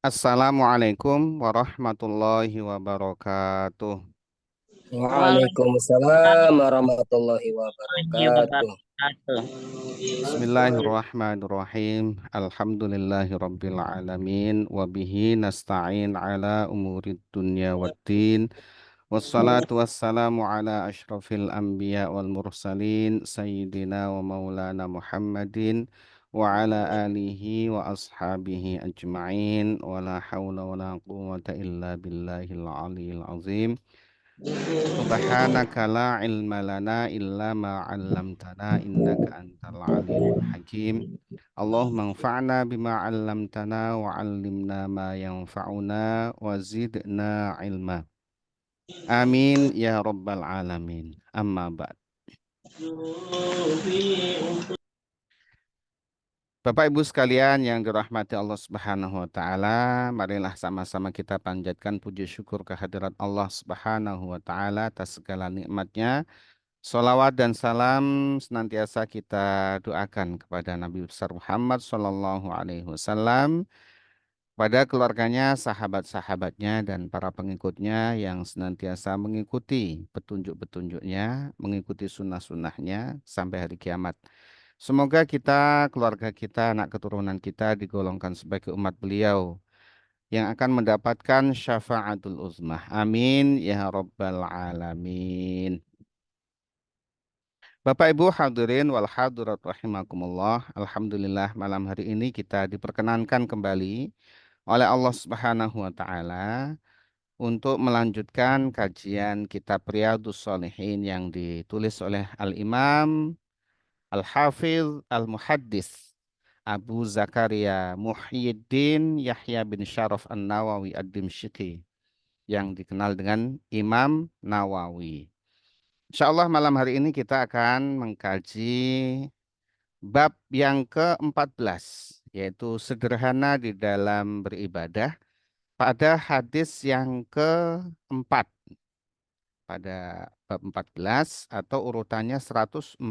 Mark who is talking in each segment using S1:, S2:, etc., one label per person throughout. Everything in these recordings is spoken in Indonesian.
S1: Assalamualaikum warahmatullahi wabarakatuh.
S2: Waalaikumsalam warahmatullahi
S3: Warahmatullahi
S2: wabarakatuh.
S3: wabarakatuh.
S1: Bismillahirrahmanirrahim. Alhamdulillahirabbil alamin wa bihi nasta'in ala umurid dunya waddin. Wassalatu wassalamu ala asyrafil anbiya wal mursalin sayyidina wa maulana Muhammadin wa ala alihi wa ashabihi ajma'in wa la hawla wa la quwwata illa billahil aliyil azim. Subhanaka la ilma lana illa ma 'allamtana innaka antal alimul hakim. Allahumma anfa'na bima 'allamtana wa 'allimna ma yanfa'una wa zidna ilma. Amin ya rabbal alamin. Amma ba'd. Bapak Ibu sekalian yang dirahmati Allah Subhanahu wa taala, marilah sama-sama kita panjatkan puji syukur kehadirat Allah Subhanahu wa taala atas segala nikmatnya. Salawat dan salam senantiasa kita doakan kepada Nabi besar Muhammad Sallallahu Alaihi Wasallam, pada keluarganya, sahabat-sahabatnya, dan para pengikutnya yang senantiasa mengikuti petunjuk-petunjuknya, mengikuti sunnah-sunnahnya sampai hari kiamat. Semoga kita, keluarga kita, anak keturunan kita digolongkan sebagai umat beliau yang akan mendapatkan syafaatul uzmah. Amin ya rabbal alamin. Bapak Ibu hadirin wal hadirat rahimakumullah. Alhamdulillah malam hari ini kita diperkenankan kembali oleh Allah Subhanahu wa taala untuk melanjutkan kajian kitab Riyadhus Shalihin yang ditulis oleh Al-Imam Al-Hafiz Al-Muhaddis Abu Zakaria Muhyiddin Yahya bin Syaraf An-Nawawi Ad-Dimsyqi yang dikenal dengan Imam Nawawi. Insya Allah malam hari ini kita akan mengkaji bab yang ke-14, yaitu sederhana di dalam beribadah, pada hadis yang keempat, pada bab 14 atau urutannya 145.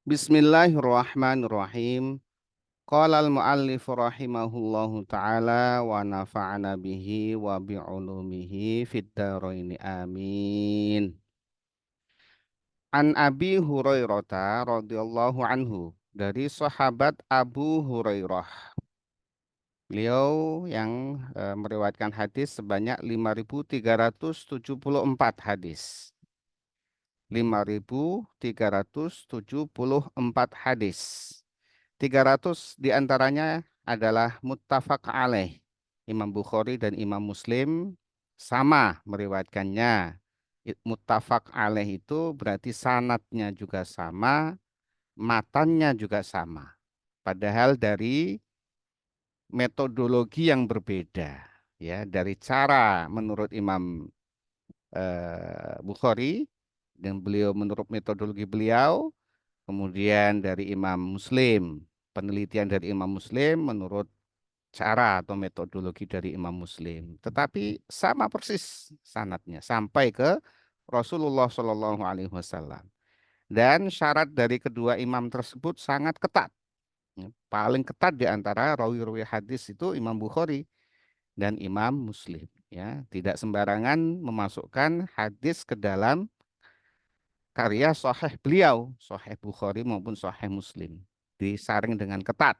S1: Bismillahirrahmanirrahim. Qala al-muallif rahimahullahu ta'ala wa nafa'ana bihi wa bi'ulumihi fid dharaini amin. An Abi Hurairah radhiyallahu anhu, dari sahabat Abu Hurairah. Beliau yang meriwayatkan hadis sebanyak 5.374 hadis. 5.374 hadis. 300 diantaranya adalah muttafaq alaih. Imam Bukhari dan Imam Muslim sama meriwayatkannya. Muttafaq alaih itu berarti sanatnya juga sama, matannya juga sama. Padahal dari metodologi yang berbeda, ya, dari cara menurut Imam Bukhari dan beliau menurut metodologi beliau, kemudian dari Imam Muslim, penelitian dari Imam Muslim menurut cara atau metodologi dari Imam Muslim, tetapi sama persis sanatnya sampai ke Rasulullah Shallallahu Alaihi Wasallam. Dan syarat dari kedua imam tersebut sangat ketat. Paling ketat di antara rawi-rawi hadis itu Imam Bukhari dan Imam Muslim. Ya, tidak sembarangan memasukkan hadis ke dalam karya Sahih beliau, Sahih Bukhari maupun Sahih Muslim, disaring dengan ketat.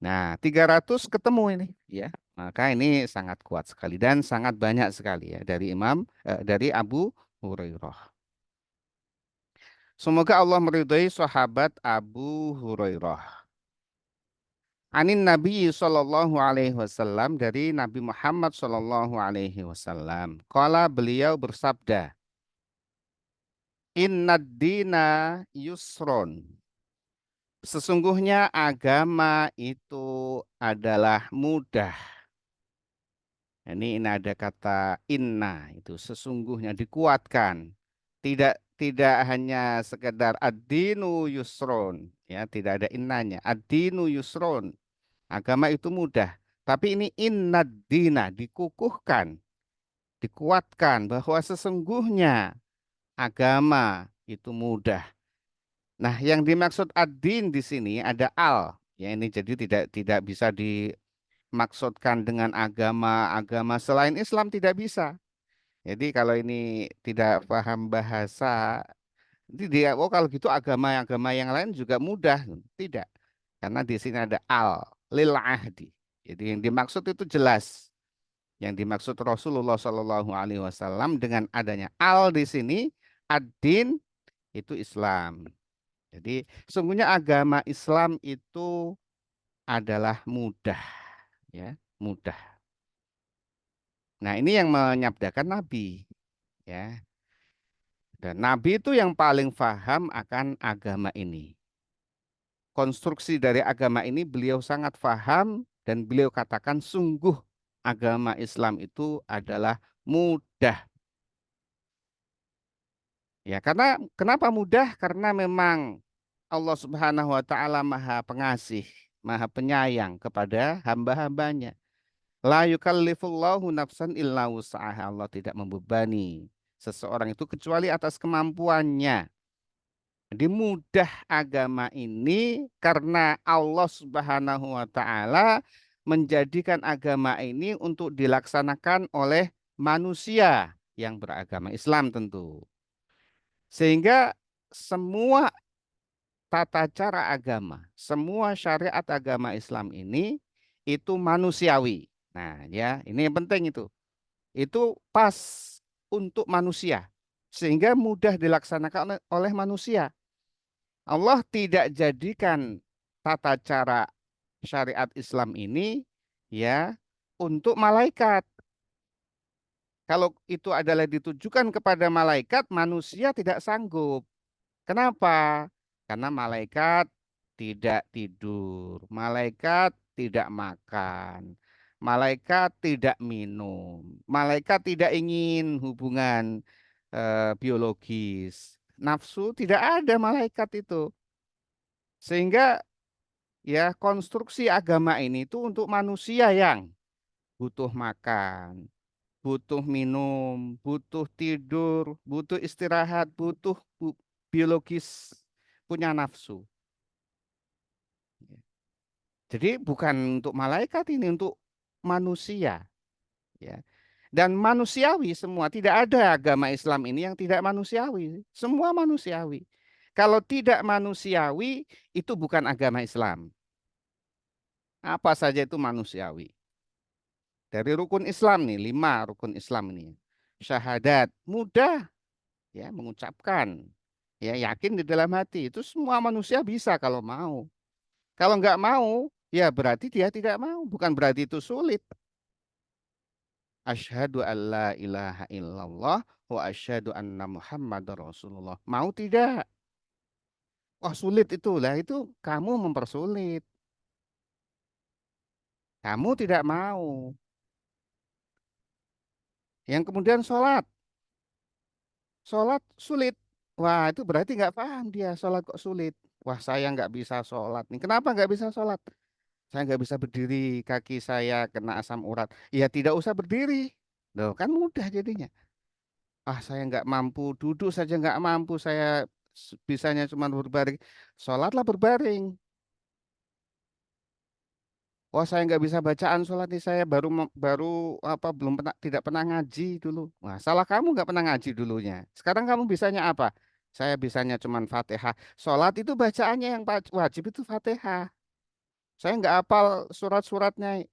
S1: Nah, 300 ketemu ini, ya. Maka ini sangat kuat sekali dan sangat banyak sekali, ya, dari Abu Hurairah. Semoga Allah meridhai sahabat Abu Hurairah. Anin Nabi Sallallahu Alaihi Wasallam, dari Nabi Muhammad Sallallahu Alaihi Wasallam. Kala beliau bersabda, Innad dina yusron. Sesungguhnya agama itu adalah mudah. Ini ada kata inna itu sesungguhnya dikuatkan. Tidak hanya sekedar ad-dinu yusron, ya, tidak ada innanya. Ad-dinu yusron. Agama itu mudah. Tapi ini inna dina dikukuhkan, dikuatkan bahwa sesungguhnya agama itu mudah. Nah, yang dimaksud ad-din di sini ada al. Ya, ini jadi tidak bisa dimaksudkan dengan agama-agama selain Islam tidak bisa. Jadi kalau ini tidak paham bahasa, nanti dia, oh kalau gitu agama-agama yang lain juga mudah. Tidak. Karena di sini ada al, lil ahdi. Jadi yang dimaksud itu jelas. Yang dimaksud Rasulullah Shallallahu Alaihi Wasallam dengan adanya al di sini, ad-din itu Islam. Jadi sungguhnya agama Islam itu adalah mudah, ya, mudah. Nah, ini yang menyabdakan Nabi, ya. Dan Nabi itu yang paling paham akan agama ini. Konstruksi dari agama ini beliau sangat paham dan beliau katakan sungguh agama Islam itu adalah mudah. Ya, karena kenapa mudah? Karena memang Allah Subhanahu wa taala Maha Pengasih, Maha Penyayang kepada hamba-hambanya. La yukallifullahu nafsan illa wus'aha. Allah tidak membebani seseorang itu kecuali atas kemampuannya. Jadi mudah agama ini karena Allah Subhanahu wa taala menjadikan agama ini untuk dilaksanakan oleh manusia yang beragama Islam tentu. Sehingga semua tata cara agama, semua syariat agama Islam ini itu manusiawi. Nah, ya, ini yang penting itu. Itu pas untuk manusia sehingga mudah dilaksanakan oleh manusia. Allah tidak jadikan tata cara syariat Islam ini ya untuk malaikat. Kalau itu adalah ditujukan kepada malaikat, manusia tidak sanggup. Kenapa? Karena malaikat tidak tidur, malaikat tidak makan, malaikat tidak minum, malaikat tidak ingin hubungan biologis. Nafsu tidak ada malaikat itu. Sehingga ya konstruksi agama ini itu untuk manusia yang butuh makan, butuh minum, butuh tidur, butuh istirahat, butuh biologis, punya nafsu. Jadi bukan untuk malaikat ini, untuk manusia. Ya. Dan manusiawi semua, tidak ada agama Islam ini yang tidak manusiawi. Semua manusiawi. Kalau tidak manusiawi, itu bukan agama Islam. Apa saja itu manusiawi. Dari rukun Islam nih, 5 rukun Islam ini. Syahadat, mudah ya mengucapkan. Ya yakin di dalam hati. Itu semua manusia bisa kalau mau. Kalau nggak mau, ya berarti dia tidak mau. Bukan berarti itu sulit. Asyhadu an la ilaha illallah wa asyhadu anna Muhammad Rasulullah. Mau tidak? Wah sulit itulah. Itu kamu mempersulit. Kamu tidak mau. Yang kemudian sholat. Sholat sulit. Wah itu berarti nggak paham dia. Sholat kok sulit. Wah saya nggak bisa sholat nih. Kenapa nggak bisa sholat? Saya nggak bisa berdiri, kaki saya kena asam urat. Ya tidak usah berdiri. Loh, kan mudah jadinya. Ah saya nggak mampu, duduk saja nggak mampu. Saya bisanya cuma berbaring. Sholatlah berbaring. Wah saya nggak bisa bacaan sholat nih. Saya baru apa belum pernah tidak pernah ngaji dulu. Wah salah kamu nggak pernah ngaji dulunya. Sekarang kamu bisanya apa? Saya bisanya cuma Fatihah. Sholat itu bacaannya yang wajib itu Fatihah. Saya nggak hafal surat-suratnya.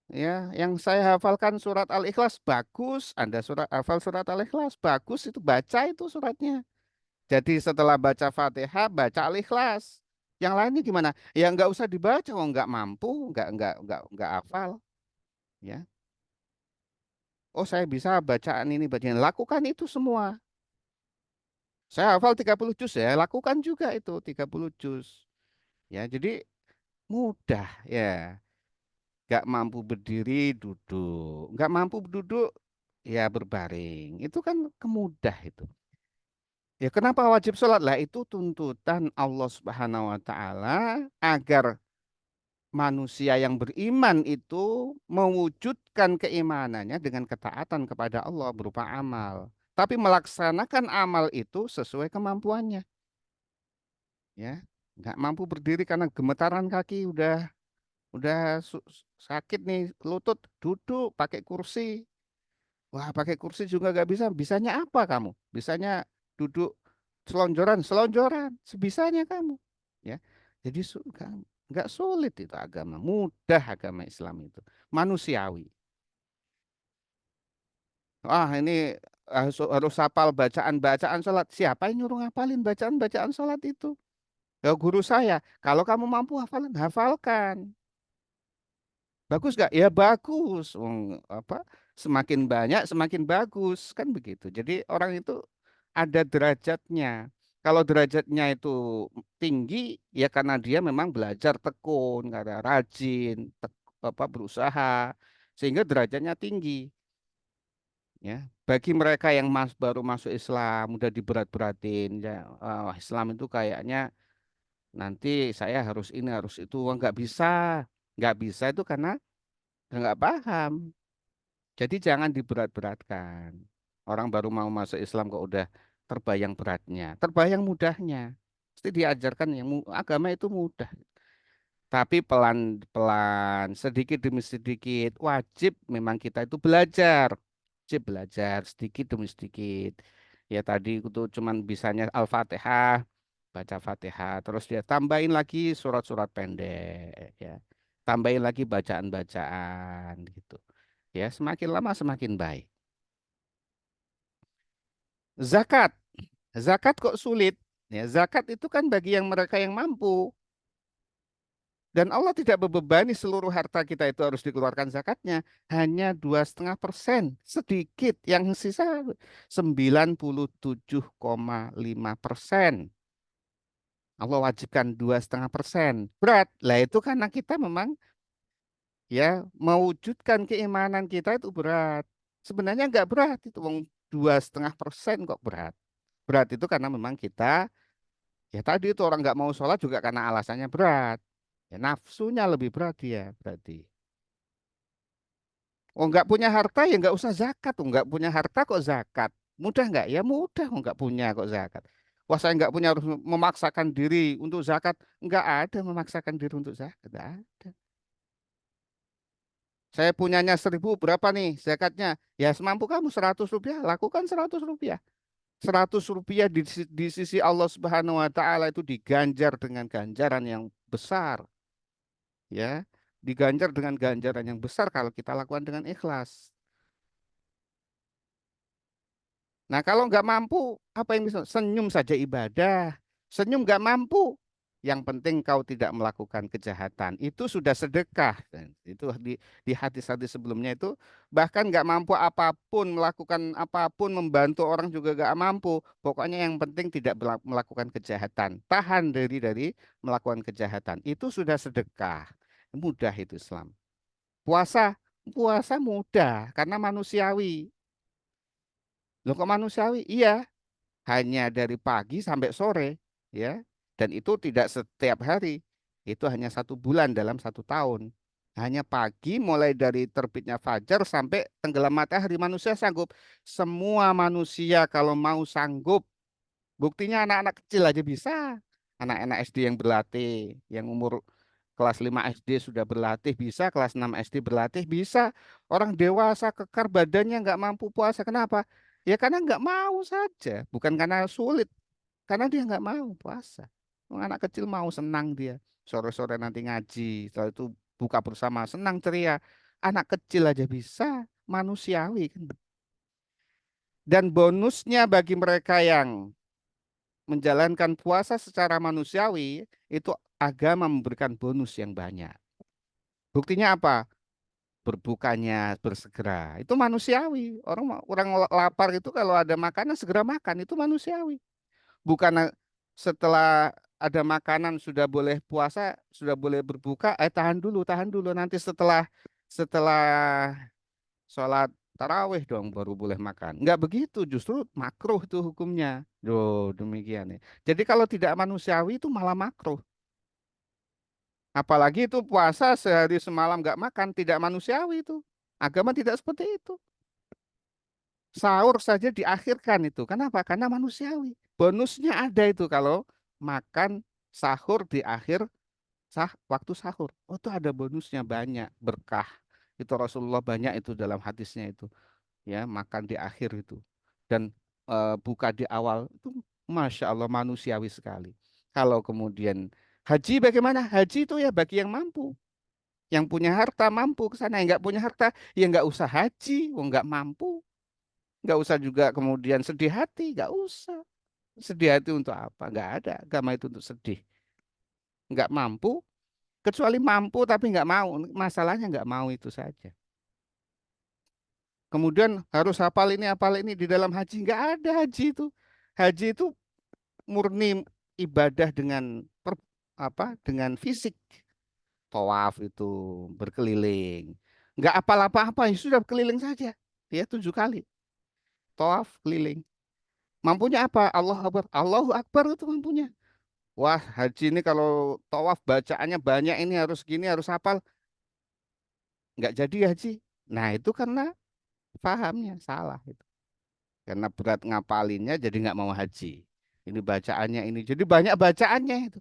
S1: Ya, yang saya hafalkan surat Al-Ikhlas bagus. Anda hafal surat Al-Ikhlas bagus itu baca itu suratnya. Jadi setelah baca Fatihah, baca Al-Ikhlas. Yang lainnya gimana? Ya nggak usah dibaca, oh nggak mampu, nggak hafal. Ya, oh saya bisa bacaan ini bacaan. Lakukan itu semua. Saya hafal 30 juz ya, lakukan juga itu 30 juz. Ya, jadi mudah ya. Nggak mampu berdiri, duduk. Nggak mampu duduk, ya berbaring. Itu kan kemudah itu. Ya kenapa wajib sholat? Lah itu tuntutan Allah Subhanahu wa taala agar manusia yang beriman itu mewujudkan keimanannya dengan ketaatan kepada Allah berupa amal. Tapi melaksanakan amal itu sesuai kemampuannya, ya. Nggak mampu berdiri karena gemetaran kaki udah sakit nih lutut, duduk pakai kursi. Wah, pakai kursi juga nggak bisa. Bisanya apa kamu? Bisanya duduk selonjoran, selonjoran. Sebisanya kamu. Ya, jadi nggak sulit itu agama. Mudah agama Islam itu. Manusiawi. Wah, ini harus hafal bacaan-bacaan sholat. Siapa yang nyuruh ngapalin bacaan-bacaan sholat itu? Ya, guru saya. Kalau kamu mampu hafalin, hafalkan. Bagus gak? Ya bagus. Apa? Semakin banyak, semakin bagus kan begitu. Jadi orang itu ada derajatnya. Kalau derajatnya itu tinggi, ya karena dia memang belajar tekun, karena rajin, apa berusaha, sehingga derajatnya tinggi. Ya, bagi mereka yang baru masuk Islam, udah diberat-beratin, ya, Islam itu kayaknya nanti saya harus ini harus itu, nggak bisa itu karena nggak paham. Jadi jangan diberat-beratkan. Orang baru mau masuk Islam kok udah terbayang beratnya, terbayang mudahnya. Mesti diajarkan yang agama itu mudah. Tapi pelan-pelan, sedikit demi sedikit, wajib memang kita itu belajar. Wajib belajar sedikit demi sedikit. Ya tadi itu cuman bisanya Al-Fatihah, baca Fatihah, terus dia tambahin lagi surat-surat pendek, ya. Tambahin lagi bacaan-bacaan gitu. Ya, semakin lama semakin baik. Zakat. Zakat kok sulit? Ya, zakat itu kan bagi yang mereka yang mampu. Dan Allah tidak membebani seluruh harta kita itu harus dikeluarkan zakatnya. Hanya 2,5%. Sedikit. Yang sisa 97,5%. Allah wajibkan 2,5%. Berat. Lah itu karena kita memang ya mewujudkan keimanan kita itu berat. Sebenarnya nggak berat itu. 2,5% kok berat. Berat itu karena memang kita, ya tadi itu orang nggak mau sholat juga karena alasannya berat. Ya, nafsunya lebih berat dia berarti. Oh nggak punya harta ya nggak usah zakat. Oh nggak punya harta kok zakat. Mudah nggak? Ya mudah. Oh nggak punya kok zakat. Wah saya nggak punya harus memaksakan diri untuk zakat. Nggak ada memaksakan diri untuk zakat. Nggak ada. Saya punyanya 1.000 berapa nih zakatnya? Ya semampu kamu 100 rupiah. Lakukan 100 rupiah. 100 rupiah di sisi Allah Subhanahu wa taala itu diganjar dengan ganjaran yang besar, ya. Diganjar dengan ganjaran yang besar kalau kita lakukan dengan ikhlas. Nah, kalau nggak mampu, apa yang bisa? Senyum saja ibadah. Senyum nggak mampu. Yang penting kau tidak melakukan kejahatan. Itu sudah sedekah. Dan itu di hadis-hadis sebelumnya itu bahkan nggak mampu apapun, melakukan apapun, membantu orang juga nggak mampu. Pokoknya yang penting tidak melakukan kejahatan. Tahan dari melakukan kejahatan. Itu sudah sedekah. Mudah itu Islam. Puasa, puasa mudah karena manusiawi. Loh kok manusiawi? Iya, hanya dari pagi sampai sore, ya. Dan itu tidak setiap hari. Itu hanya 1 bulan dalam 1 tahun. Hanya pagi mulai dari terbitnya fajar sampai tenggelam matahari manusia sanggup. Semua manusia kalau mau sanggup. Buktinya anak-anak kecil aja bisa. Anak-anak SD yang berlatih, yang umur kelas 5 SD sudah berlatih bisa, kelas 6 SD berlatih bisa. Orang dewasa kekar badannya nggak mampu puasa. Kenapa? Ya karena nggak mau saja. Bukan karena sulit, karena dia nggak mau puasa. Anak kecil mau senang dia. Sore-sore nanti ngaji, setelah itu buka bersama, senang ceria. Anak kecil aja bisa, manusiawi kan. Dan bonusnya bagi mereka yang menjalankan puasa secara manusiawi, itu agama memberikan bonus yang banyak. Buktinya apa? Berbukanya bersegera. Itu manusiawi. Orang lapar itu kalau ada makanan segera makan, itu manusiawi. Bukan setelah ada makanan sudah boleh puasa, sudah boleh berbuka, tahan dulu nanti setelah setelah sholat tarawih dong baru boleh makan. Enggak begitu, justru makruh tuh hukumnya. Demikian ya. Jadi kalau tidak manusiawi itu malah makruh. Apalagi itu puasa sehari semalam nggak makan, tidak manusiawi itu. Agama tidak seperti itu. Sahur saja diakhirkan itu. Kenapa? Karena manusiawi. Bonusnya ada itu kalau makan sahur di akhir waktu sahur. Oh, itu ada bonusnya banyak, berkah. Itu Rasulullah banyak itu dalam hadisnya itu. Ya, makan di akhir itu. Dan buka di awal itu Masya Allah manusiawi sekali. Kalau kemudian haji bagaimana? Haji itu ya bagi yang mampu. Yang punya harta mampu ke sana. Yang nggak punya harta ya nggak usah haji. Oh, nggak mampu. Nggak usah juga kemudian sedih hati. Nggak usah. Sedih hati untuk apa? Nggak ada. Agama itu untuk sedih. Nggak mampu. Kecuali mampu tapi nggak mau. Masalahnya nggak mau itu saja. Kemudian harus hafal ini di dalam haji. Nggak ada haji itu. Haji itu murni ibadah dengan dengan fisik. Tawaf itu berkeliling. Nggak apal apa-apa, ya sudah keliling saja. Ya 7 kali. Tawaf keliling. Mampunya apa? Allah Akbar. Allahu Akbar itu mampunya. Wah, haji ini kalau tawaf bacaannya banyak ini harus gini, harus hafal. Nggak jadi haji. Nah, itu karena pahamnya salah itu. Karena berat ngapalinnya jadi nggak mau haji. Ini bacaannya ini. Jadi banyak bacaannya itu.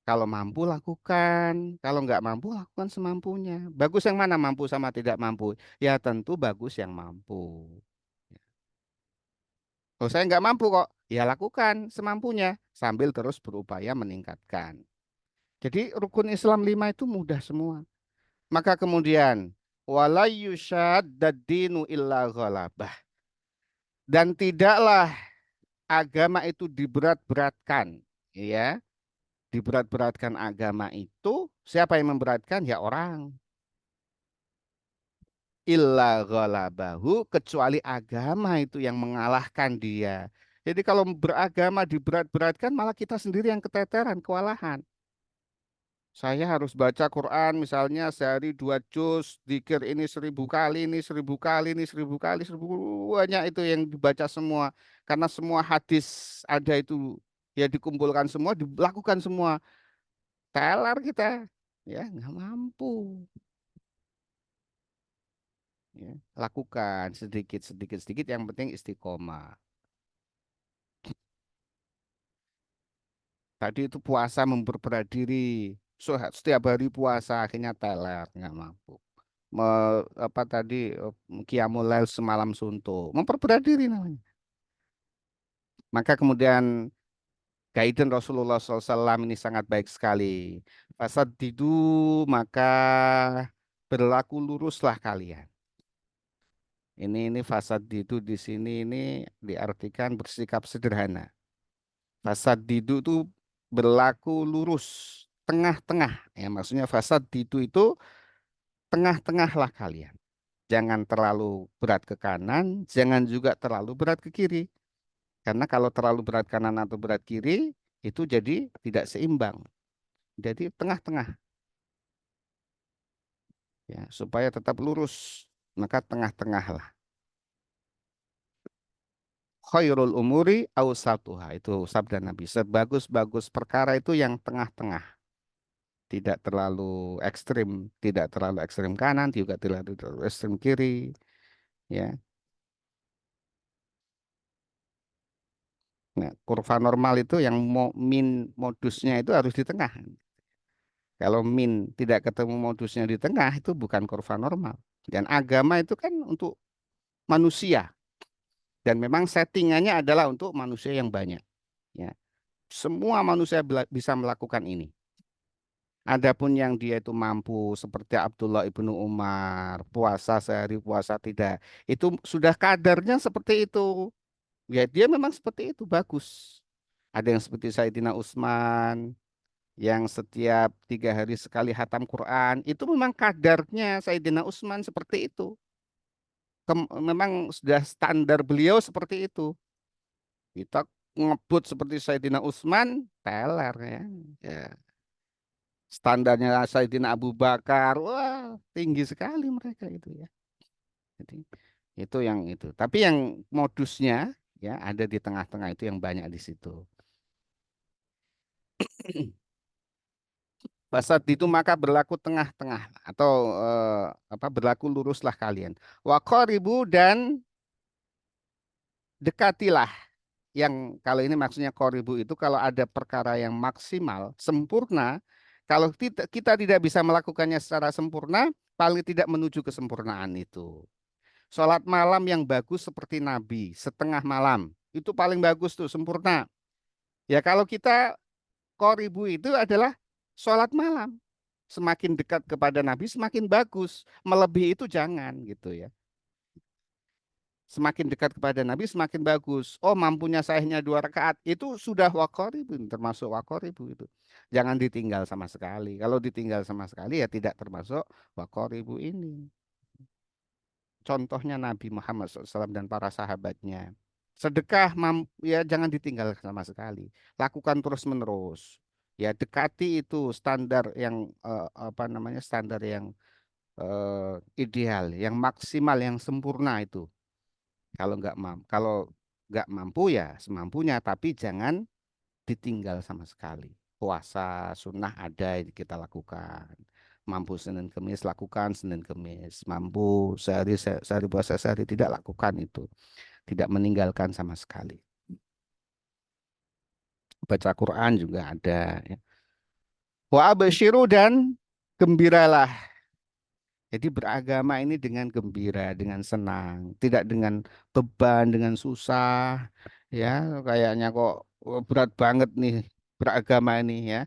S1: Kalau mampu lakukan, kalau nggak mampu lakukan semampunya. Bagus yang mana mampu sama tidak mampu? Ya tentu bagus yang mampu. Kalau saya nggak mampu kok, ya lakukan semampunya sambil terus berupaya meningkatkan. Jadi rukun Islam 5 itu mudah semua. Maka kemudian wala yushaddaddinu illa ghalabah. Dan tidaklah agama itu diberat-beratkan, ya. Diberat-beratkan agama itu siapa yang memberatkan? Ya orang. Illa ghalabahu kecuali agama itu yang mengalahkan dia. Jadi kalau beragama diberat-beratkan malah kita sendiri yang keteteran, kewalahan. Saya harus baca Quran misalnya sehari 2 juz, zikir ini 1.000 kali, ini 1.000 kali, ini 1.000 kali, 1.000 banyak itu yang dibaca semua. Karena semua hadis ada itu ya dikumpulkan semua, dilakukan semua. Teler kita, ya nggak mampu. Ya, lakukan sedikit sedikit sedikit yang penting istiqomah. Tadi itu puasa memperberat diri. Setiap hari puasa akhirnya teler nggak mampu. Apa tadi qiyamul lail semalam suntuk memperberat diri namanya. Maka kemudian guidance Rasulullah SAW ini sangat baik sekali. Fasadidu maka berlaku luruslah kalian. Ini fasadidu di sini ini diartikan bersikap sederhana. Fasad didu itu berlaku lurus, tengah-tengah. Ya, maksudnya fasad didu itu tengah-tengahlah kalian. Jangan terlalu berat ke kanan, jangan juga terlalu berat ke kiri. Karena kalau terlalu berat kanan atau berat kiri, itu jadi tidak seimbang. Jadi tengah-tengah, ya, supaya tetap lurus. Maka tengah-tengah lah. Khairul umuri awsatuha. Itu sabda Nabi. Sebagus-bagus perkara itu yang tengah-tengah. Tidak terlalu ekstrim, tidak terlalu ekstrim kanan, juga tidak terlalu ekstrim kiri, ya. Nah, kurva normal itu yang min modusnya itu harus di tengah. Kalau min tidak ketemu modusnya di tengah itu bukan kurva normal. Dan agama itu kan untuk manusia dan memang settingannya adalah untuk manusia yang banyak. Ya, semua manusia bisa melakukan ini. Adapun yang dia itu mampu seperti Abdullah ibnu Umar, puasa sehari puasa tidak, itu sudah kadarnya seperti itu. Ya dia memang seperti itu bagus. Ada yang seperti Sayyidina Utsman yang setiap 3 hari sekali hatam Quran, itu memang kadarnya Sayyidina Utsman seperti itu. Memang sudah standar beliau seperti itu. Kita ngebut seperti Sayyidina Utsman, teler ya. Ya. Standarnya Sayyidina Abu Bakar, wah tinggi sekali mereka itu ya. Jadi itu yang itu. Tapi yang modusnya ya ada di tengah-tengah itu yang banyak di situ. Pasat itu maka berlaku tengah-tengah atau apa berlaku luruslah kalian. Waqaribu dan dekatilah yang kalau ini maksudnya koribu itu kalau ada perkara yang maksimal, sempurna, kalau kita tidak bisa melakukannya secara sempurna, paling tidak menuju kesempurnaan itu. Sholat malam yang bagus seperti Nabi, setengah malam, itu paling bagus tuh, sempurna. Ya kalau kita koribu itu adalah sholat malam. Semakin dekat kepada Nabi, semakin bagus. Melebihi itu jangan gitu ya. Semakin dekat kepada Nabi semakin bagus. Oh, mampunya sahihnya 2 rakaat itu sudah wakoribu, termasuk wakoribu itu. Jangan ditinggal sama sekali. Kalau ditinggal sama sekali ya tidak termasuk wakoribu ini. Contohnya Nabi Muhammad SAW dan para sahabatnya. Sedekah ya jangan ditinggal sama sekali. Lakukan terus menerus. Ya dekati itu standar yang apa namanya standar yang ideal, yang maksimal, yang sempurna itu. Kalau nggak mampu ya semampunya, tapi jangan ditinggal sama sekali. Puasa sunnah ada yang kita lakukan. Mampu Senin Kemis lakukan Senin Kemis. Mampu sehari puasa sehari tidak lakukan itu. Tidak meninggalkan sama sekali. Baca Quran juga ada. Ya. Wa absyiru dan gembiralah. Jadi beragama ini dengan gembira, dengan senang, tidak dengan beban, dengan susah, ya kayaknya kok berat banget nih beragama ini ya.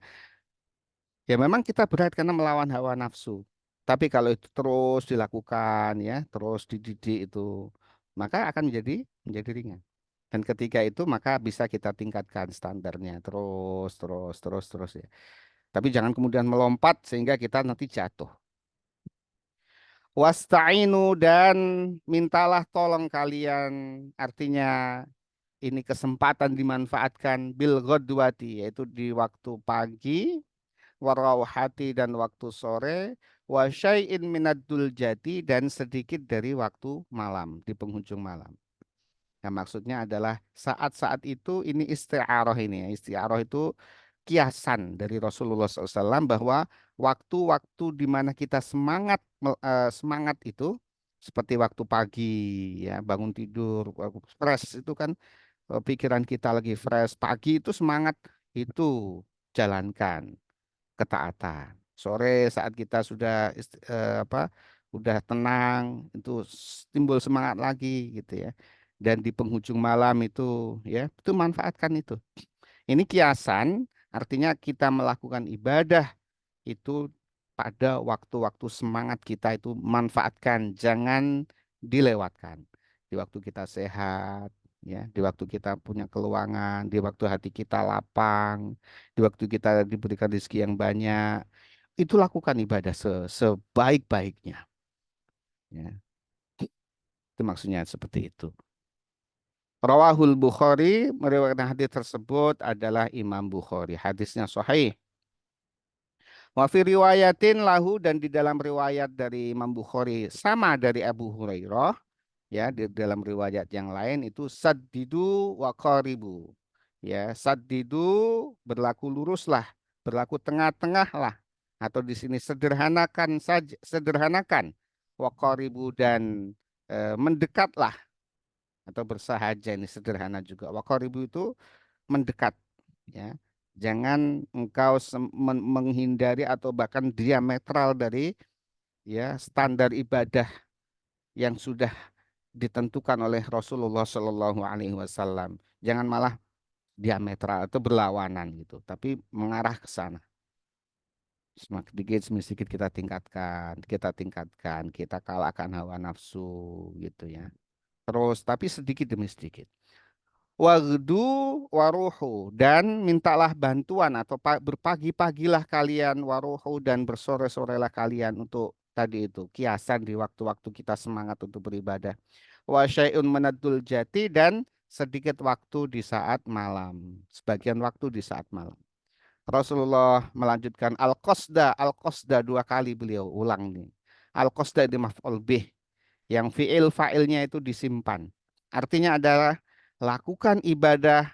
S1: Ya memang kita berat karena melawan hawa nafsu. Tapi kalau itu terus dilakukan ya, terus dididik itu, maka akan menjadi ringan. Dan ketika itu maka bisa kita tingkatkan standarnya terus, terus, terus, terus ya. Tapi jangan kemudian melompat sehingga kita nanti jatuh. Wasta'inu dan mintalah tolong kalian. Artinya ini kesempatan dimanfaatkan bil ghadwati yaitu di waktu pagi, warawhati dan waktu sore, wa syai'in minadul jati dan sedikit dari waktu malam di penghujung malam. Nah, maksudnya adalah saat-saat itu ini isti'arah ini ya. Isti'arah itu kiasan dari Rasulullah SAW bahwa waktu-waktu di mana kita semangat itu seperti waktu pagi ya bangun tidur fresh itu kan pikiran kita lagi fresh pagi itu semangat itu jalankan ketaatan sore saat kita sudah apa udah tenang itu timbul semangat lagi gitu ya dan di penghujung malam itu ya itu manfaatkan itu ini kiasan, artinya kita melakukan ibadah itu pada waktu-waktu semangat kita itu manfaatkan, jangan dilewatkan. Di waktu kita sehat, ya, di waktu kita punya keluangan, di waktu hati kita lapang, di waktu kita diberikan rezeki yang banyak, itu lakukan ibadah sebaik-baiknya. Ya, itu maksudnya seperti itu. Rawahul Bukhari, meriwayatkan hadis tersebut adalah Imam Bukhari. Hadisnya sahih. Wa fi riwayatin lahu dan di dalam riwayat dari Imam Bukhari sama dari Abu Hurairah ya di dalam riwayat yang lain itu saddidu wa qaribu. Ya, saddidu berlaku luruslah, berlaku tengah-tengah lah atau di sini sederhanakan saja, sederhanakan wa qaribu dan mendekatlah atau bersahaja ini sederhana juga. Wa qaribu itu mendekat ya. Jangan engkau menghindari atau bahkan diametral dari ya standar ibadah yang sudah ditentukan oleh Rasulullah Shallallahu Alaihi Wasallam. Jangan malah diametral atau berlawanan gitu, tapi mengarah ke sana. Semakin sedikit demi sedikit kita tingkatkan, kita kalahkan hawa nafsu gitu ya. Terus tapi sedikit demi sedikit. Wagdu waruhu dan mintalah bantuan atau berpagi-pagilah kalian waruhu dan bersore-sorelah kalian untuk tadi itu kiasan di waktu-waktu kita semangat untuk beribadah. Wa syai'un menadul jati dan sedikit waktu di saat malam, sebagian waktu di saat malam. Rasulullah melanjutkan al-qasda, al-qasda dua kali beliau ulang nih. Al-qasda di maf'ul bih, yang fi'il fa'ilnya itu disimpan. Artinya adalah lakukan ibadah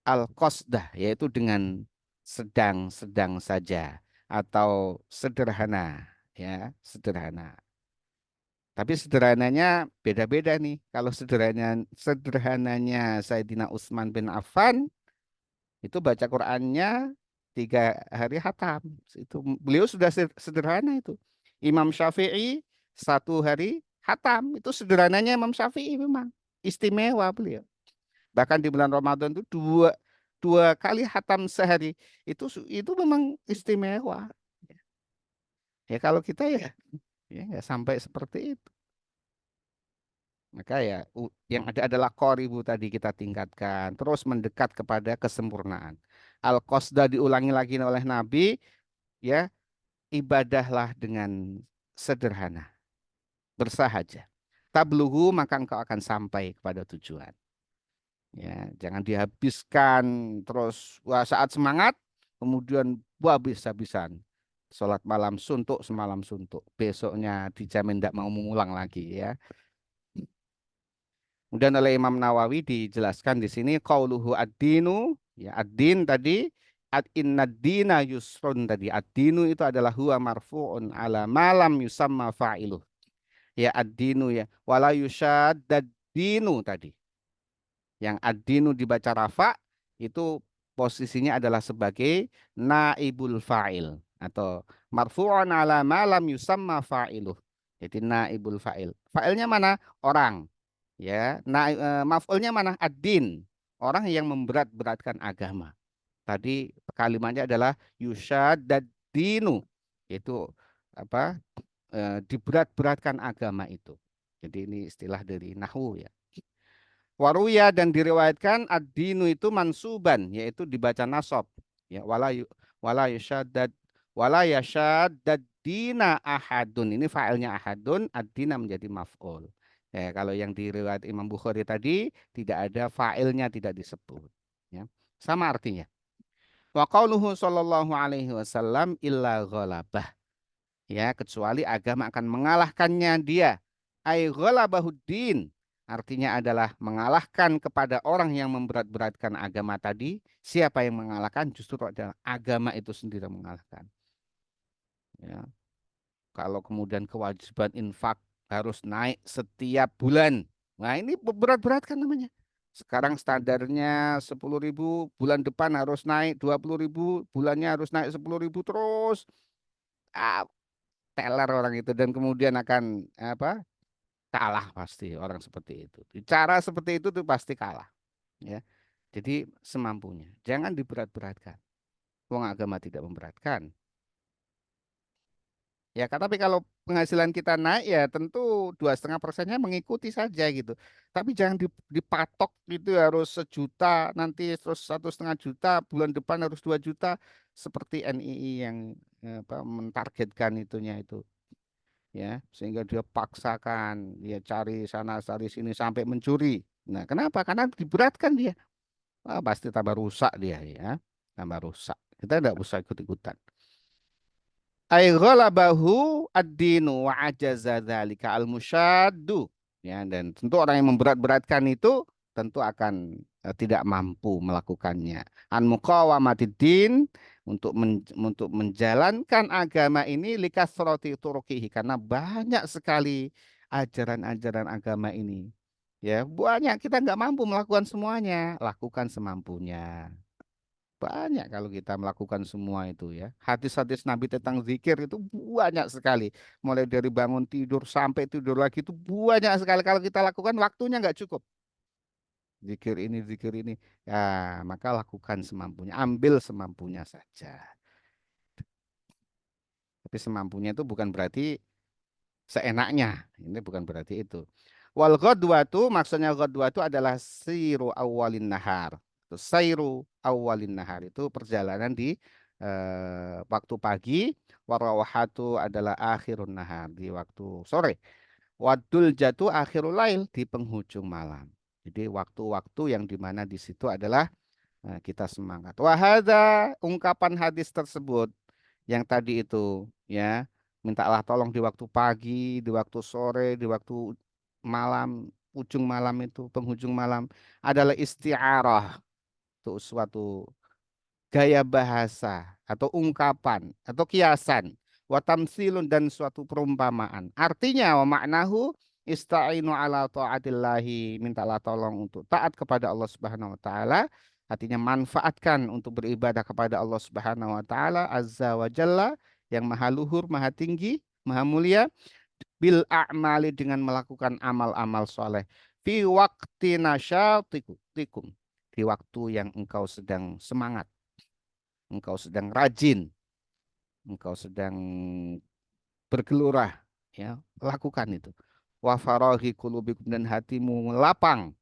S1: al-qasdah, yaitu dengan sedang-sedang saja atau sederhana, ya, sederhana. Tapi sederhananya beda-beda nih. Kalau sederhananya Sayyidina Utsman bin Affan itu baca Qur'annya 3 hari hatam. Itu beliau sudah sederhana itu. Imam Syafi'i 1 hari hatam. Itu sederhananya Imam Syafi'i memang istimewa beliau. Bahkan di bulan Ramadan itu dua dua kali hatam sehari. Itu memang istimewa. Ya kalau kita ya nggak sampai seperti itu. Maka ya yang ada adalah qoribu tadi kita tingkatkan, terus mendekat kepada kesempurnaan. Al-qasda diulangi lagi oleh Nabi, ya, ibadahlah dengan sederhana, bersahaja. Tabluhu maka engkau akan sampai kepada tujuan. Ya, jangan dihabiskan terus wah, saat semangat kemudian wah habis-habisan. Sholat malam suntuk semalam suntuk. Besoknya dijamin tidak mau mengulang lagi ya. Kemudian oleh Imam Nawawi dijelaskan di sini qauluhu ad-dinu, ya ad-din tadi ad inna dina yusrun tadi. Ad-dinu itu adalah huwa marfu'un ala malam yusamma fa'iluh. Ya ad-dinu ya wala yushaddad dinu tadi. Yang ad-dinu dibaca rafa itu posisinya adalah sebagai naibul fa'il atau marfu'un ala malam yusamma fa'iluh. Jadi naibul fa'il. Fa'ilnya mana? Orang. Ya, nah maf'ulnya mana? Ad-din, orang yang memberat-beratkan agama. Tadi kalimatnya adalah yusyadad-dinu, itu apa? Diberat-beratkan agama itu. Jadi ini istilah dari nahwu ya. Waruya dan diriwayatkan ad-dinu itu mansuban, yaitu dibaca nasab. Ya, wala yusyadad wala yashaddad dina ahadun. Ini fa'ilnya ahadun, ad-dina menjadi maf'ul. Ya, kalau yang diriwayat Imam Bukhari tadi tidak ada fa'ilnya tidak disebut. Ya, sama artinya. Wa qauluhu sallallahu alaihi wasallam illa ghalabah. Ya, kecuali agama akan mengalahkannya dia. Ai ghalabahuddin. Artinya adalah mengalahkan kepada orang yang memberat-beratkan agama tadi. Siapa yang mengalahkan? Justru adalah agama itu sendiri yang mengalahkan. Ya. Kalau kemudian kewajiban infak harus naik setiap bulan. Nah ini berat-berat kan namanya. Sekarang standarnya 10.000, bulan depan harus naik 20.000, bulannya harus naik 10.000 terus. Ah, teler orang itu dan kemudian akan apa? Kalah pasti orang seperti itu. Cara seperti itu tuh pasti kalah. Ya. Jadi semampunya. Jangan diberat-beratkan. Wong agama tidak memberatkan. Ya, tapi kalau penghasilan kita naik ya tentu 2,5%-nya mengikuti saja gitu. Tapi jangan dipatok gitu harus 1 juta nanti terus 1,5 juta bulan depan harus 2 juta seperti NII yang apa, mentargetkan itunya itu ya sehingga dia paksakan dia cari sana cari sini sampai mencuri. Nah, kenapa? Karena diberatkan dia. Wah, pasti tambah rusak dia ya, tambah rusak. Kita tidak usah ikut-ikutan. Ai ghalabahu ad-dinu wa ajaza dzalika al-musyaddu. Ya, dan tentu orang yang memberat-beratkan itu tentu akan tidak mampu melakukannya. An muqawamatid din untuk menjalankan agama ini likasrati turuqihi karena banyak sekali ajaran-ajaran agama ini. Ya, banyak kita nggak mampu melakukan semuanya, lakukan semampunya. Banyak kalau kita melakukan semua itu ya. Hadis-hadis Nabi tentang zikir itu banyak sekali. Mulai dari bangun tidur sampai tidur lagi itu banyak sekali. Kalau kita lakukan waktunya nggak cukup. Zikir ini, zikir ini. Ya, maka lakukan semampunya. Ambil semampunya saja. Tapi semampunya itu bukan berarti seenaknya. Ini bukan berarti itu. Wal ghadwatu maksudnya ghadwatu adalah siru awalin nahar. Sairu awalin nahar itu perjalanan di waktu pagi. Warawahatu adalah akhirun nahar di waktu sore. Wadul jatu akhirul lail di penghujung malam. Jadi waktu-waktu yang dimana di situ adalah kita semangat. Wahada ungkapan hadis tersebut yang tadi itu ya, mintalah tolong di waktu pagi, di waktu sore, di waktu malam, ujung malam itu, penghujung malam adalah isti'arah, itu suatu gaya bahasa atau ungkapan atau kiasan wa tamsilun dan suatu perumpamaan. Artinya wa maknahu ista'inu ala taatillahi, mintalah tolong untuk taat kepada Allah Subhanahu wa taala. Artinya manfaatkan untuk beribadah kepada Allah Subhanahu wa taala azza wa jalla yang maha luhur, maha tinggi, maha mulia bil a'mali dengan melakukan amal-amal soleh fi waqti nasyatikum di waktu yang engkau sedang semangat, engkau sedang rajin, engkau sedang bergelora, ya, lakukan itu. Wa faraghi qulubikum dan hatimu lapang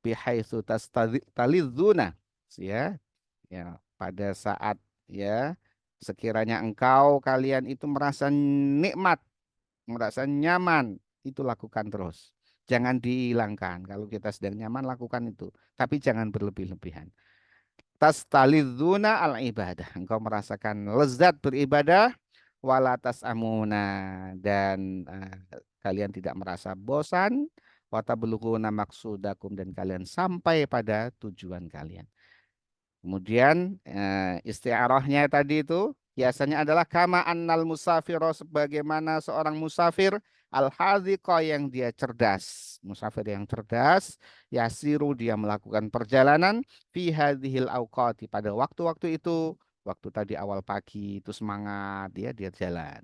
S1: bihaitsu tastalidzuna, ya, ya, pada saat ya sekiranya engkau kalian itu merasa nikmat, merasa nyaman, itu lakukan terus. Jangan dihilangkan. Kalau kita sedang nyaman lakukan itu, tapi jangan berlebih-lebihan. Tastalidzuna al ibadah. Engkau merasakan lezat beribadah wala tasamuna dan kalian tidak merasa bosan watablughuna maksudakum dan kalian sampai pada tujuan kalian. Kemudian istiarahnya tadi itu biasanya adalah kama annal musafiro sebagaimana seorang musafir al hadhiqa yang dia cerdas. Musafir yang cerdas, yasiru dia melakukan perjalanan fi hadhil auqati pada waktu-waktu itu, waktu tadi awal pagi itu semangat dia jalan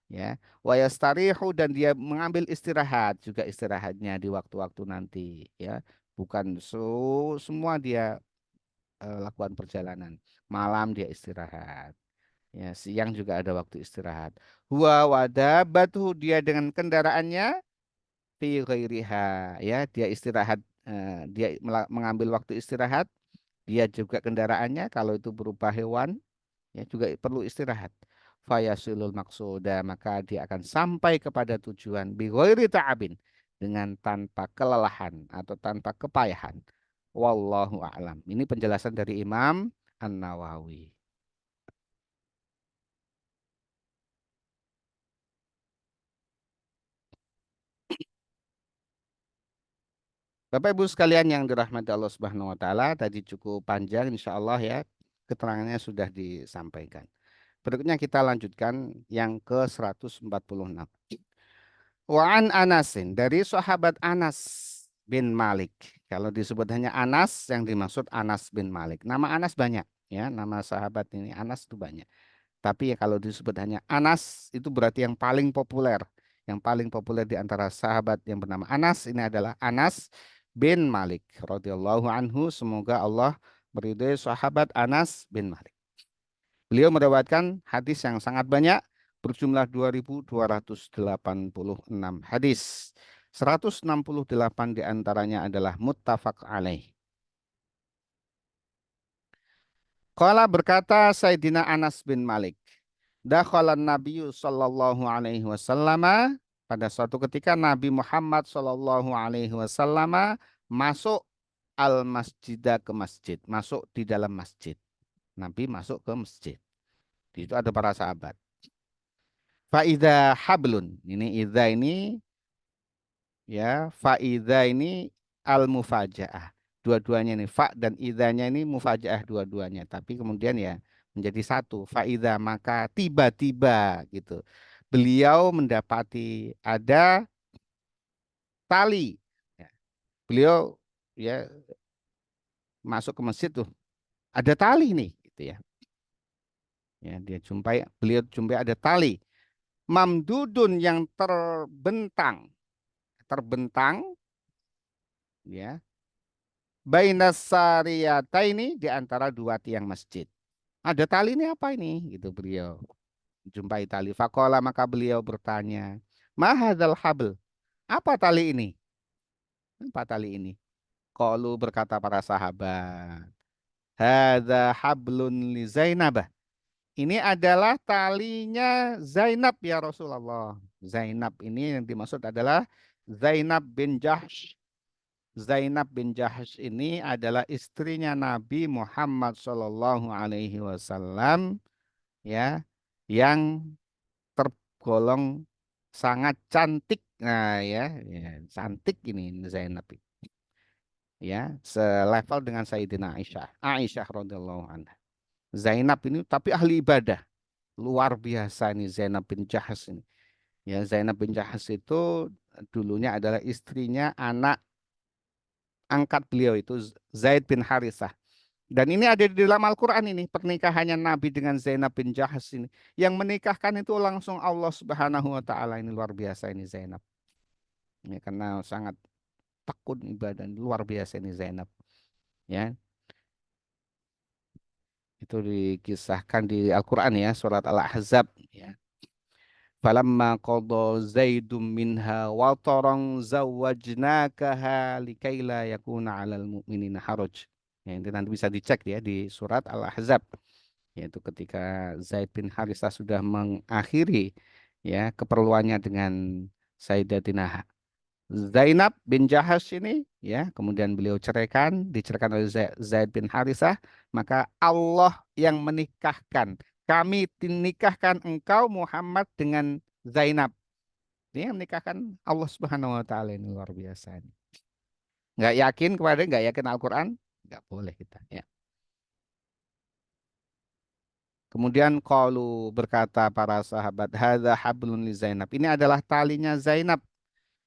S1: ya. Wa yastarihu dan dia mengambil istirahat juga istirahatnya di waktu-waktu nanti ya. Bukan semua dia lakukan perjalanan. Malam dia istirahat. Ya, siang juga ada waktu istirahat. Huwa wadabatuhu dia dengan kendaraannya fi ghairiha ya, dia istirahat dia mengambil waktu istirahat, dia juga kendaraannya kalau itu berupa hewan ya juga perlu istirahat. Fayasulul maksuda maka dia akan sampai kepada tujuan bi ghairi ta'abin dengan tanpa kelelahan atau tanpa kepayahan. Wallahu a'lam. Ini penjelasan dari Imam An-Nawawi. Bapak Ibu sekalian yang dirahmati Allah Subhanahu wa taala, tadi cukup panjang insya Allah ya. Keterangannya sudah disampaikan. Berikutnya kita lanjutkan yang ke 146. Wa an Anasin dari sahabat Anas bin Malik. Kalau disebut hanya Anas yang dimaksud Anas bin Malik. Nama Anas banyak ya, nama sahabat ini Anas itu banyak. Tapi ya kalau disebut hanya Anas itu berarti yang paling populer. Yang paling populer di antara sahabat yang bernama Anas ini adalah Anas bin Malik radhiyallahu anhu. Semoga Allah meridhai sahabat Anas bin Malik. Beliau meriwayatkan hadis yang sangat banyak berjumlah 2.286 hadis. 168 diantaranya adalah muttafaq alaih. Qala berkata Sayyidina Anas bin Malik. Dakhalan Nabi sallallahu alaihi wasallam pada suatu ketika Nabi Muhammad sallallahu alaihi wasallam masuk al masjidah ke masjid, masuk di dalam masjid. Nabi masuk ke masjid. Di situ ada para sahabat. Faida hablun. Ini idza ini ya, faida ini al mufajaah. Dua-duanya ini fa dan idanya ini mufajaah dua-duanya. Tapi kemudian ya menjadi satu. Faida maka tiba-tiba gitu. Beliau mendapati ada tali. Ya, beliau ya masuk ke masjid tuh ada tali nih gitu ya. Ya dia jumpai beliau jumpai ada tali mamdudun yang terbentang terbentang ya bainas sariyataini di antara dua tiang masjid. Ada tali ini apa ini? Gitu beliau. Jumpai tali. Fakola maka beliau bertanya, Mahadzal habl. Apa tali ini? Apa tali ini? Qalu berkata para sahabat. Hadza hablun li Zainabah. Ini adalah talinya Zainab ya Rasulullah. Zainab ini yang dimaksud adalah Zainab bin Jahsh Zainab bin Jahsh ini adalah istrinya Nabi Muhammad Shallallahu Alaihi Wasallam, ya, yang tergolong sangat cantik. Nah, ya, cantik ini Zainab, ya, selevel dengan Sayyidina Aisyah. Aisyah radhiyallahu anha. Zainab ini tapi ahli ibadah. Luar biasa ini Zainab bin Jahsh ini. Ya, Zainab bin Jahsh itu dulunya adalah istrinya anak angkat beliau itu Zaid bin Harithah. Dan ini ada di dalam Al-Quran ini, pernikahannya Nabi dengan Zainab bin Jahsh ini. Yang menikahkan itu langsung Allah Subhanahu wa taala, ini luar biasa ini Zainab. Ya, karena sangat tekun ibadah, luar biasa ini Zainab. Ya, itu dikisahkan di Al-Quran ya, surat Al-Ahzab ya. Falamma qada Zaidum minha wataran zawwajnakaha likaila yakuna 'alal mu'minina haraj. Ya, itu nanti bisa dicek ya di surat Al-Ahzab. Yaitu ketika Zaid bin Harithah sudah mengakhiri ya keperluannya dengan Sayyidatina Zainab bin Jahash ini, ya, kemudian beliau diceraikan oleh Zaid bin Harithah, maka Allah yang menikahkan. Kami nikahkan engkau Muhammad dengan Zainab. Ini yang menikahkan Allah Subhanahu wa taala, ini luar biasa. Nggak yakin kepada nggak yakin Al-Qur'an? Nggak boleh kita, ya. Kemudian qalu berkata para sahabat, hadza hablun li Zainab. Ini adalah talinya Zainab.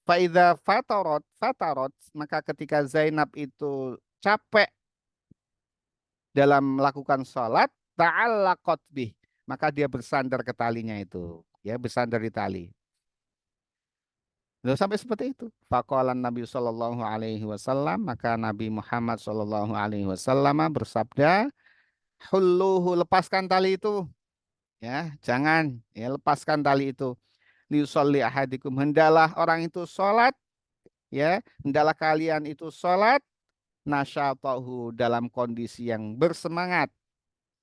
S1: Faidza fatarot, maka ketika Zainab itu capek dalam melakukan sholat, ta'allaqat bih, maka dia bersandar ke talinya itu, ya, bersandar di tali. Lalu sampai seperti itu. Faqalan Nabi Shallallahu Alaihi Wasallam, maka Nabi Muhammad Shallallahu Alaihi Wasallam bersabda, hulluhu, lepaskan tali itu, ya, jangan, ya, lepaskan tali itu. Liusolli ahadikum, hendalah orang itu sholat, ya, hendalah kalian itu sholat nasyatahu, dalam kondisi yang bersemangat.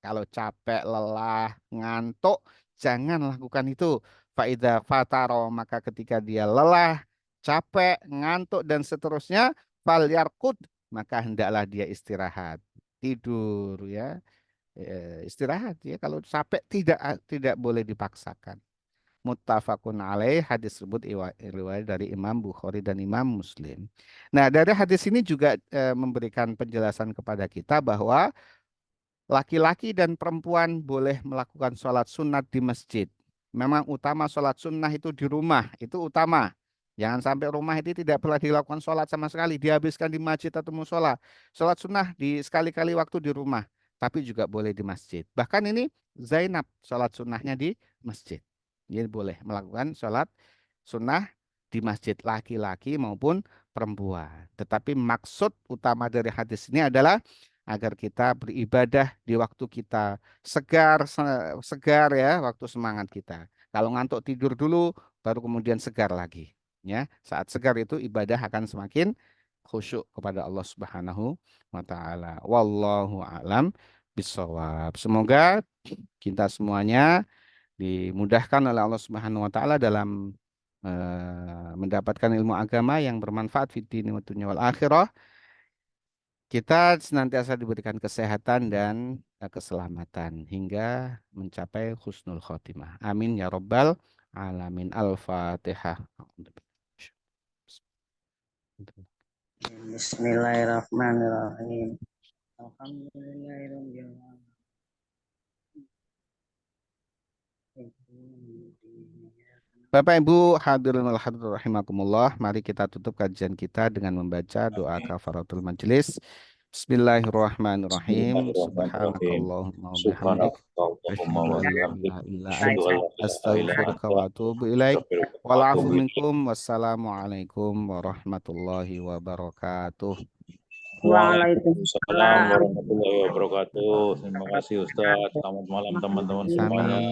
S1: Kalau capek, lelah, ngantuk, jangan lakukan itu. Faida fataro, maka ketika dia lelah, capek, ngantuk dan seterusnya, fal yarkud, maka hendaklah dia istirahat, tidur, ya. Istirahat, ya, kalau capek tidak boleh dipaksakan. Muttafaqun alaih, hadis tersebut riwayat dari Imam Bukhari dan Imam Muslim. Nah, dari hadis ini juga memberikan penjelasan kepada kita bahwa laki-laki dan perempuan boleh melakukan sholat sunat di masjid. Memang utama sholat sunnah itu di rumah, itu utama. Jangan sampai rumah itu tidak pernah dilakukan sholat sama sekali, dihabiskan di masjid atau musola. Sholat sunnah di sekali-kali waktu di rumah, tapi juga boleh di masjid. Bahkan ini Zainab sholat sunnahnya di masjid. Jadi boleh melakukan sholat sunnah di masjid, laki-laki maupun perempuan. Tetapi maksud utama dari hadis ini adalah agar kita beribadah di waktu kita segar ya, waktu semangat kita. Kalau ngantuk tidur dulu, baru kemudian segar lagi. Ya, saat segar itu ibadah akan semakin khusyuk kepada Allah Subhanahu wa taala. Wallahu a'lam bishawab. Semoga kita semuanya dimudahkan oleh Allah Subhanahu wa taala dalam mendapatkan ilmu agama yang bermanfaat fid dini wa dunya wal akhirah. Kita senantiasa diberikan kesehatan dan keselamatan hingga mencapai husnul khotimah. Amin ya robbal alamin. Al-Fatihah.
S2: Bismillahirrahmanirrahim. Alhamdulillahirabbil
S1: Bapak Ibu hadirin wal hadirat rahimakumullah, mari kita tutup kajian kita dengan membaca doa kafaratul majelis. Bismillahirrahmanirrahim.
S3: Bismillahirrahmanirrahim.
S1: Subhanakallahumma wa bihamdik,
S3: Subhanakallahumma wa
S1: asyhadu an la
S3: bihamdik,
S1: ilaha illa
S3: asyhadu
S1: anta,
S3: an la ilaha illa
S1: astaghfiruka
S3: anta,
S1: wa atubu ilaik.
S3: astaghfiruka wa
S1: Wal afu
S3: atubu ilaik.
S1: minkum, wassalamualaikum warahmatullahi wabarakatuh.
S3: Waalaikumsalam warahmatullahi wabarakatuh. Terima kasih Ustaz. Selamat malam teman-teman semuanya.
S1: Sami.